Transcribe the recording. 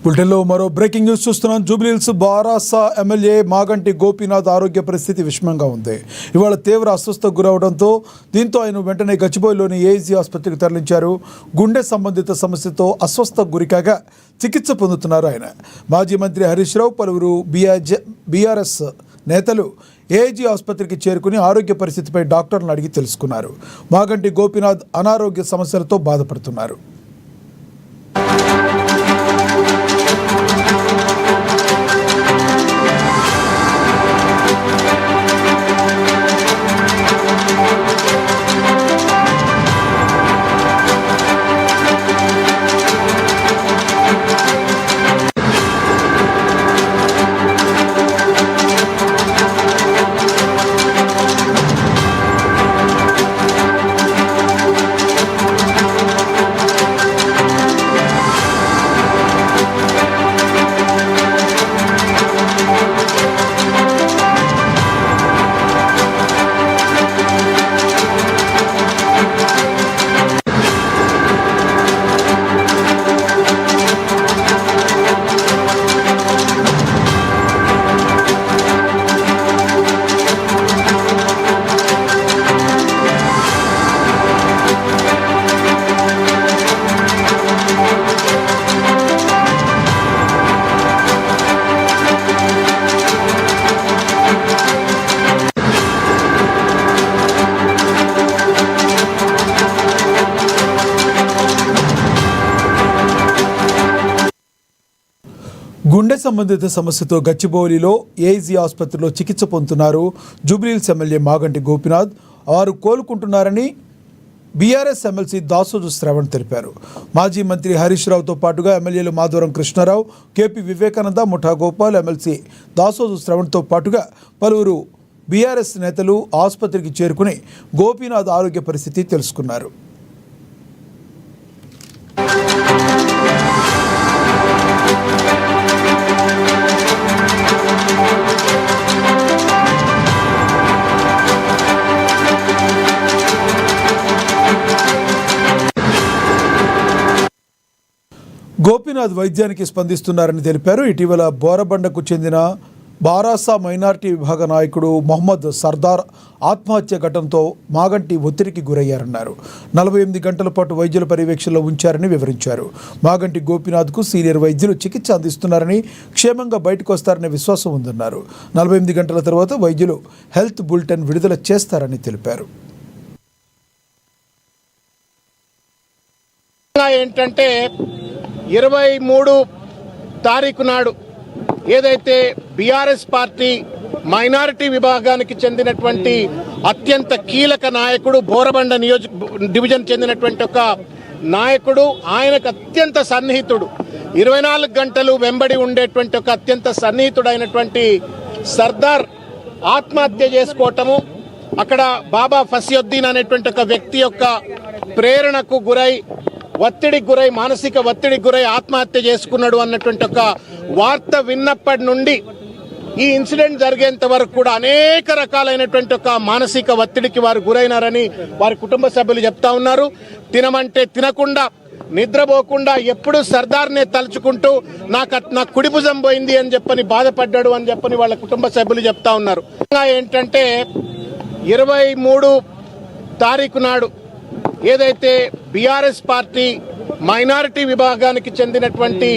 బులెటిన్లో మరో breaking news చూస్తున్నాం. జూబ్లీహిల్స్ బారాసా ఎమ్మెల్యే మాగంటి గోపీనాథ్ ఆరోగ్య పరిస్థితి విషమంగా ఉంది. ఇవాళ తీవ్ర అస్వస్థతకు గురవడంతో ఆయన వెంటనే గచ్చిబౌలిలోని ఏఐజీ ఆసుపత్రికి తరలించారు. గుండె సంబంధిత సమస్యతో అస్వస్థతకు గురికాగా చికిత్స పొందుతున్నారు ఆయన. మాజీ మంత్రి హరీష్ రావు, పలువురు బీఆర్ఎస్ నేతలు ఏఐజీ ఆసుపత్రికి చేరుకుని ఆరోగ్య పరిస్థితిపై డాక్టర్లను అడిగి తెలుసుకున్నారు. మాగంటి గోపీనాథ్ అనారోగ్య సమస్యలతో బాధపడుతున్నారు. గుండె సంబంధిత సమస్యతో గచ్చిబౌలిలో ఏఐజీ ఆసుపత్రిలో చికిత్స పొందుతున్నారు జూబ్లీహిల్స్ ఎమ్మెల్యే మాగంటి గోపీనాథ్. వారు కోలుకుంటున్నారని బీఆర్ఎస్ ఎమ్మెల్సీ దాసోజు శ్రవణ్ తెలిపారు. మాజీ మంత్రి హరీష్ రావుతో పాటుగా ఎమ్మెల్యేలు మాధవరం కృష్ణారావు, కేపీ వివేకానంద, ముఠా గోపాల్, ఎమ్మెల్సీ దాసోజు శ్రవణ్తో పాటుగా పలువురు బీఆర్ఎస్ నేతలు ఆసుపత్రికి చేరుకుని గోపీనాథ్ ఆరోగ్య పరిస్థితి తెలుసుకున్నారు. గోపీనాథ్ వైద్యానికి స్పందిస్తున్నారని తెలిపారు. ఇటీవల బోరబండకు చెందిన బారాసా మైనార్టీ విభాగ నాయకుడు మొహమ్మద్ సర్దార్ ఆత్మహత్య ఘటనతో మాగంటి ఒత్తిడికి గురయ్యారన్నారు. 48 గంటల పాటు వైద్యుల పర్యవేక్షణలో ఉంచారని వివరించారు. మాగంటి గోపీనాథ్కు సీనియర్ వైద్యులు చికిత్స అందిస్తున్నారని, క్షేమంగా బయటకు వస్తారనే విశ్వాసం ఉందన్నారు. 48 గంటల తర్వాత వైద్యులు హెల్త్ బులెటిన్ విడుదల చేస్తారని తెలిపారు. ఏంటంటే 23 తారీఖు నాడు ఏదైతే బీఆర్ఎస్ పార్టీ మైనారిటీ విభాగానికి చెందినటువంటి అత్యంత కీలక నాయకుడు, బోరబండ డివిజన్ చెందినటువంటి ఒక నాయకుడు, ఆయనకు అత్యంత సన్నిహితుడు, 24 గంటలు వెంబడి ఉండేటువంటి ఒక అత్యంత సన్నిహితుడైనటువంటి సర్దార్ ఆత్మహత్య చేసుకోవటము, అక్కడ బాబా ఫసియుద్దీన్ అనేటువంటి ఒక వ్యక్తి యొక్క ప్రేరణకు గురై, ఒత్తిడికి గురై, మానసిక ఒత్తిడికి గురై ఆత్మహత్య చేసుకున్నాడు అన్నటువంటి ఒక వార్త విన్నప్పటి నుండి ఈ ఇన్సిడెంట్ జరిగేంత వరకు కూడా అనేక రకాలైనటువంటి ఒక మానసిక ఒత్తిడికి వారు గురైనారని వారి కుటుంబ సభ్యులు చెప్తా ఉన్నారు. తినమంటే తినకుండా, నిద్రపోకుండా ఎప్పుడు సర్దార్నే తలుచుకుంటూ నా కుడి భుజం పోయింది అని చెప్పని బాధపడ్డాడు అని చెప్పని వాళ్ళ కుటుంబ సభ్యులు చెప్తా ఉన్నారు. ఏంటంటే 23 తారీఖు నాడు ఏదైతే బీఆర్ఎస్ పార్టీ మైనారిటీ విభాగానికి చెందినటువంటి